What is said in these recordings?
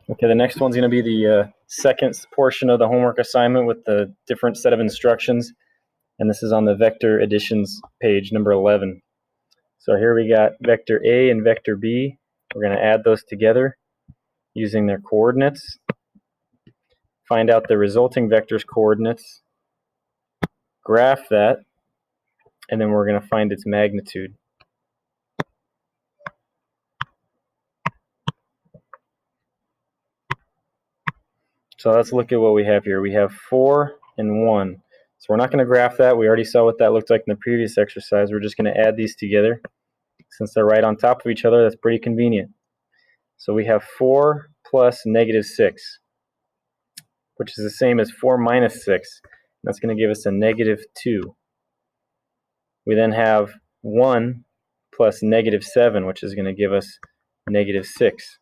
Okay, the next one's going to be the second portion of the homework assignment with the different set of instructions. And this is on the vector additions page, number 11. So here we got vector A and vector B. We're going to add those together using their coordinates. Find out the resulting vector's coordinates. Graph that. And then we're going to find its magnitude. So let's look at what we have here. We have 4 and 1. So we're not going to graph that. We already saw what that looked like in the previous exercise. We're just going to add these together. Since they're right on top of each other, that's pretty convenient. So we have 4 plus negative 6, which is the same as 4 minus 6. That's going to give us a negative 2. We then have 1 plus negative 7, which is going to give us negative 6.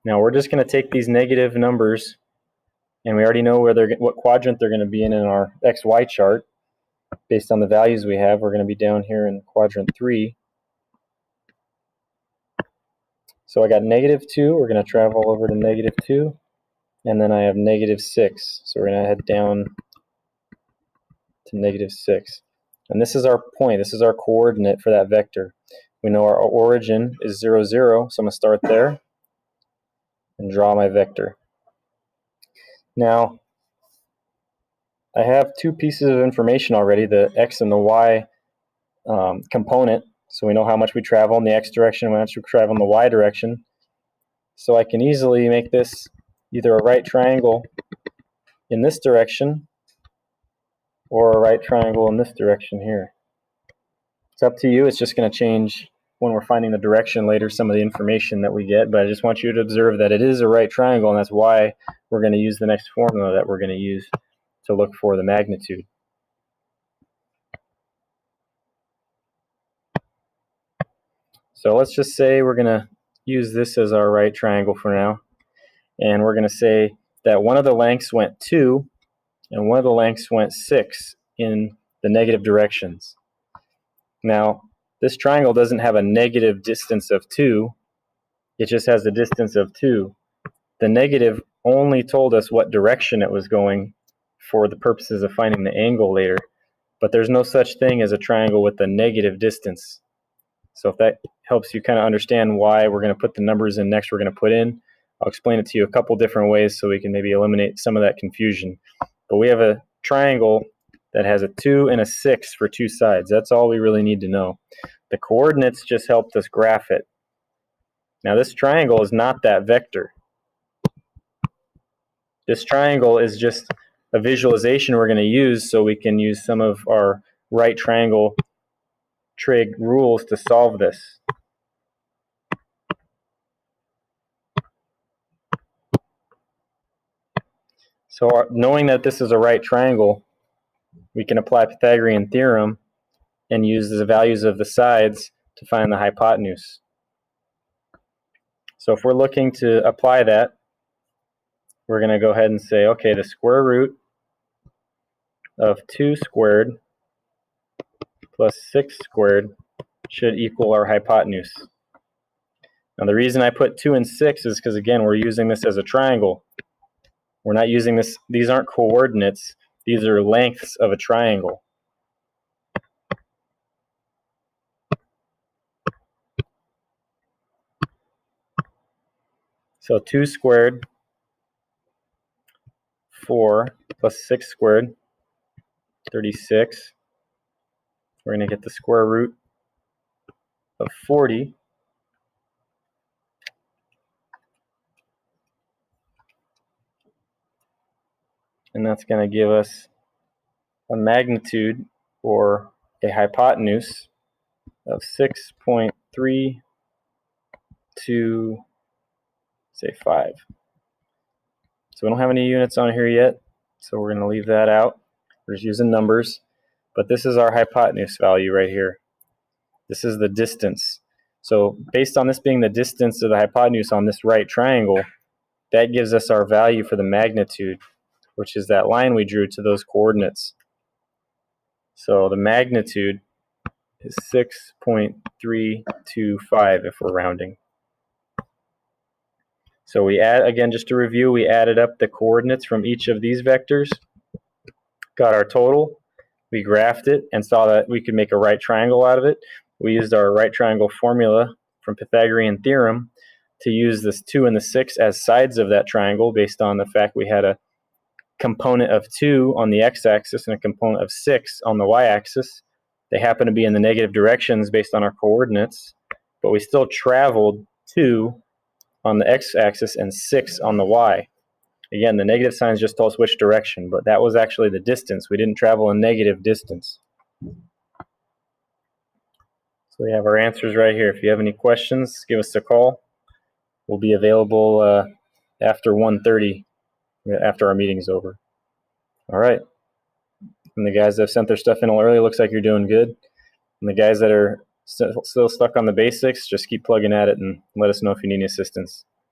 Now we're just going to take these negative numbers, and we already know what quadrant they're going to be in our XY chart. Based on the values we have, we're going to be down here in quadrant 3. So I got negative 2. We're going to travel over to negative 2. And then I have negative 6. So we're going to head down to negative 6. And this is our point. This is our coordinate for that vector. We know our origin is 0, 0. So I'm going to start there and draw my vector. Now, I have two pieces of information already, the x and the y component. So we know how much we travel in the x direction, how much we travel in the y direction. So I can easily make this either a right triangle in this direction or a right triangle in this direction here. It's up to you. It's just going to change when we're finding the direction later, some of the information that we get. But I just want you to observe that it is a right triangle, and that's why we're going to use the next formula that we're going to use to look for the magnitude. So let's just say we're going to use this as our right triangle for now. And we're going to say that one of the lengths went 2 and one of the lengths went 6 in the negative directions. Now, this triangle doesn't have a negative distance of 2. It just has a distance of 2. The negative only told us what direction it was going for the purposes of finding the angle later. But there's no such thing as a triangle with a negative distance. So if that helps you kind of understand why we're going to put the numbers in next we're going to put in, I'll explain it to you a couple different ways so we can maybe eliminate some of that confusion. But we have a triangle that has a 2 and a 6 for two sides. That's all we really need to know. The coordinates just helped us graph it. Now this triangle is not that vector. This triangle is just a visualization we're going to use so we can use some of our right triangle trig rules to solve this. So knowing that this is a right triangle, we can apply Pythagorean theorem and use the values of the sides to find the hypotenuse. So if we're looking to apply that, we're going to go ahead and say, okay, the square root of 2 squared plus 6 squared should equal our hypotenuse. Now the reason I put 2 and 6 is because, again, we're using this as a triangle. We're not using this, these aren't coordinates, these are lengths of a triangle. So 2 squared, 4 plus 6 squared, 36. We're going to get the square root of 40. And that's going to give us a magnitude or a hypotenuse of 6.325, say 5. So we don't have any units on here yet, so we're going to leave that out. We're just using numbers. But this is our hypotenuse value right here. This is the distance. So based on this being the distance of the hypotenuse on this right triangle, that gives us our value for the magnitude, which is that line we drew to those coordinates. So the magnitude is 6.325 if we're rounding. So we add, again, just to review, we added up the coordinates from each of these vectors, got our total, we graphed it, and saw that we could make a right triangle out of it. We used our right triangle formula from Pythagorean theorem to use this 2 and the 6 as sides of that triangle based on the fact we had a component of 2 on the x-axis and a component of 6 on the y-axis. They happen to be in the negative directions based on our coordinates, but we still traveled 2 on the x-axis and 6 on the y. Again, the negative signs just told us which direction, but that was actually the distance. We didn't travel a negative distance. So we have our answers right here. If you have any questions, give us a call. We'll be available after 1:30, after our meeting's over. All right. And the guys that have sent their stuff in early, looks like you're doing good. And the guys that are still stuck on the basics, just keep plugging at it and let us know if you need any assistance.